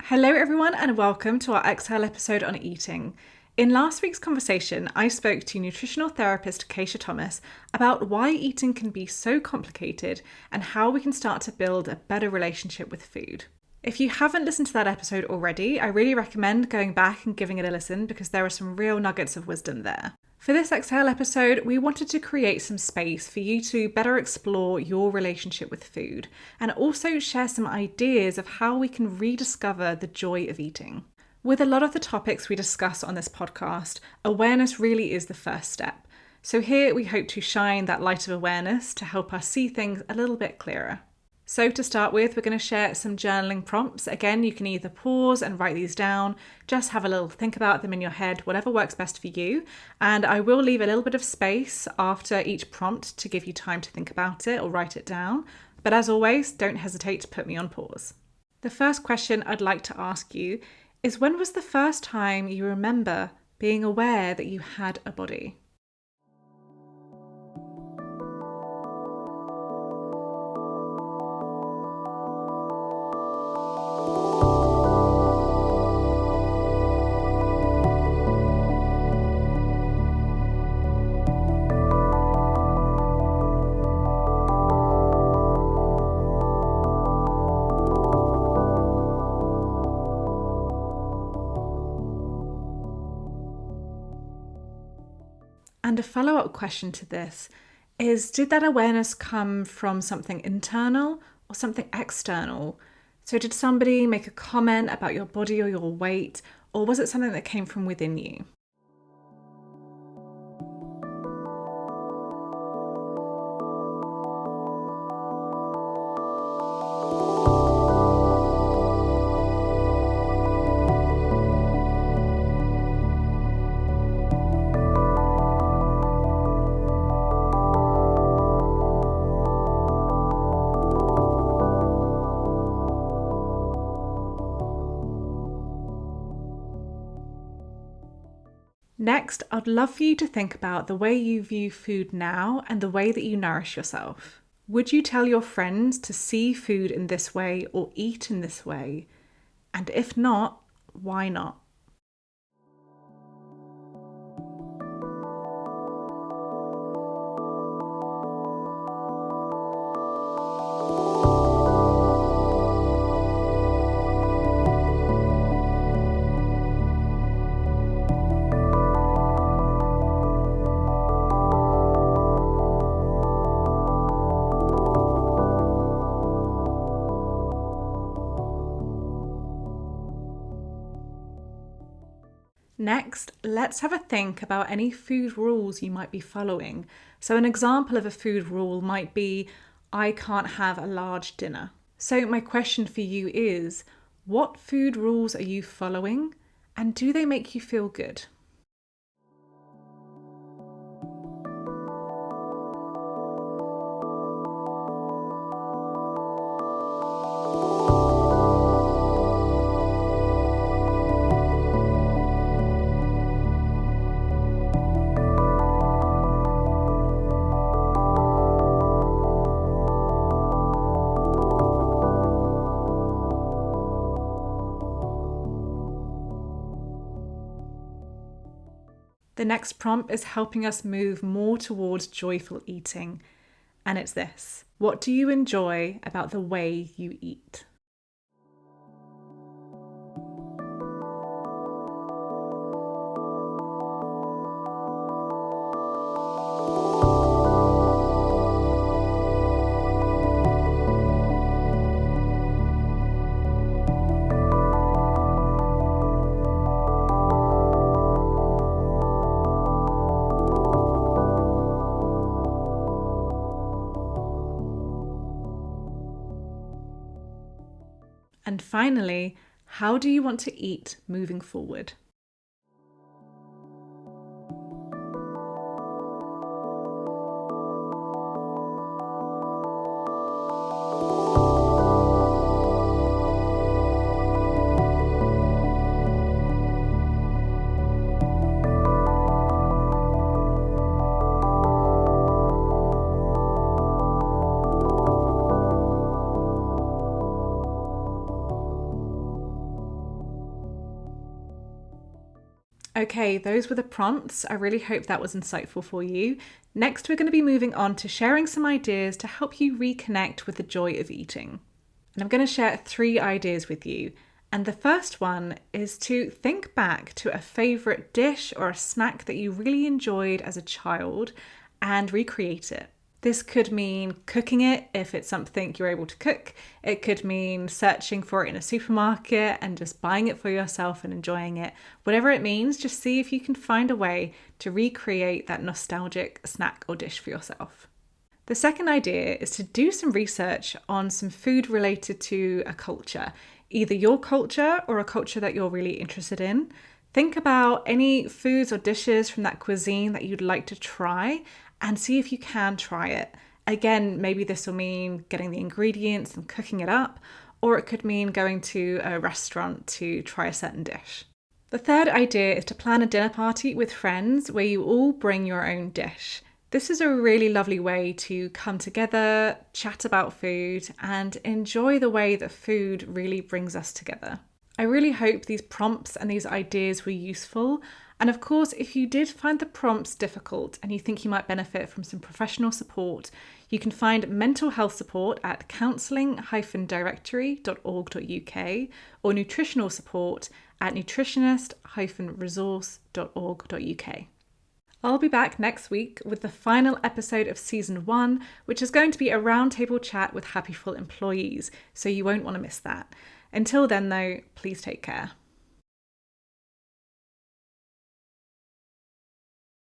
Hello, everyone, and welcome to our Exhale episode on eating. In last week's conversation, I spoke to nutritional therapist Keisha Thomas about why eating can be so complicated and how we can start to build a better relationship with food. If you haven't listened to that episode already, I really recommend going back and giving it a listen because there are some real nuggets of wisdom there. For this Exhale episode, we wanted to create some space for you to better explore your relationship with food and also share some ideas of how we can rediscover the joy of eating. With a lot of the topics we discuss on this podcast, awareness really is the first step. So here we hope to shine that light of awareness to help us see things a little bit clearer. So to start with, we're going to share some journaling prompts. Again, you can either pause and write these down, just have a little think about them in your head, whatever works best for you. And I will leave a little bit of space after each prompt to give you time to think about it or write it down. But as always, don't hesitate to put me on pause. The first question I'd like to ask you is, when was the first time you remember being aware that you had a body? And a follow-up question to this is, did that awareness come from something internal or something external? So did somebody make a comment about your body or your weight, or was it something that came from within you? Next, I'd love for you to think about the way you view food now and the way that you nourish yourself. Would you tell your friends to see food in this way or eat in this way? And if not, why not? Next, let's have a think about any food rules you might be following. So an example of a food rule might be, I can't have a large dinner. So my question for you is, what food rules are you following, and do they make you feel good? The next prompt is helping us move more towards joyful eating. And it's this: what do you enjoy about the way you eat? And finally, how do you want to eat moving forward? Okay, those were the prompts. I really hope that was insightful for you. Next, we're going to be moving on to sharing some ideas to help you reconnect with the joy of eating. And I'm going to share 3 ideas with you. And the first one is to think back to a favourite dish or a snack that you really enjoyed as a child and recreate it. This could mean cooking it if it's something you're able to cook. It could mean searching for it in a supermarket and just buying it for yourself and enjoying it. Whatever it means, just see if you can find a way to recreate that nostalgic snack or dish for yourself. The second idea is to do some research on some food related to a culture, either your culture or a culture that you're really interested in. Think about any foods or dishes from that cuisine that you'd like to try and see if you can try it. Again, maybe this will mean getting the ingredients and cooking it up, or it could mean going to a restaurant to try a certain dish. The third idea is to plan a dinner party with friends where you all bring your own dish. This is a really lovely way to come together, chat about food, and enjoy the way that food really brings us together. I really hope these prompts and these ideas were useful. And of course, if you did find the prompts difficult and you think you might benefit from some professional support, you can find mental health support at counselling-directory.org.uk or nutritional support at nutritionist-resource.org.uk. I'll be back next week with the final episode of season 1, which is going to be a roundtable chat with Happy Full employees, so you won't want to miss that. Until then though, please take care.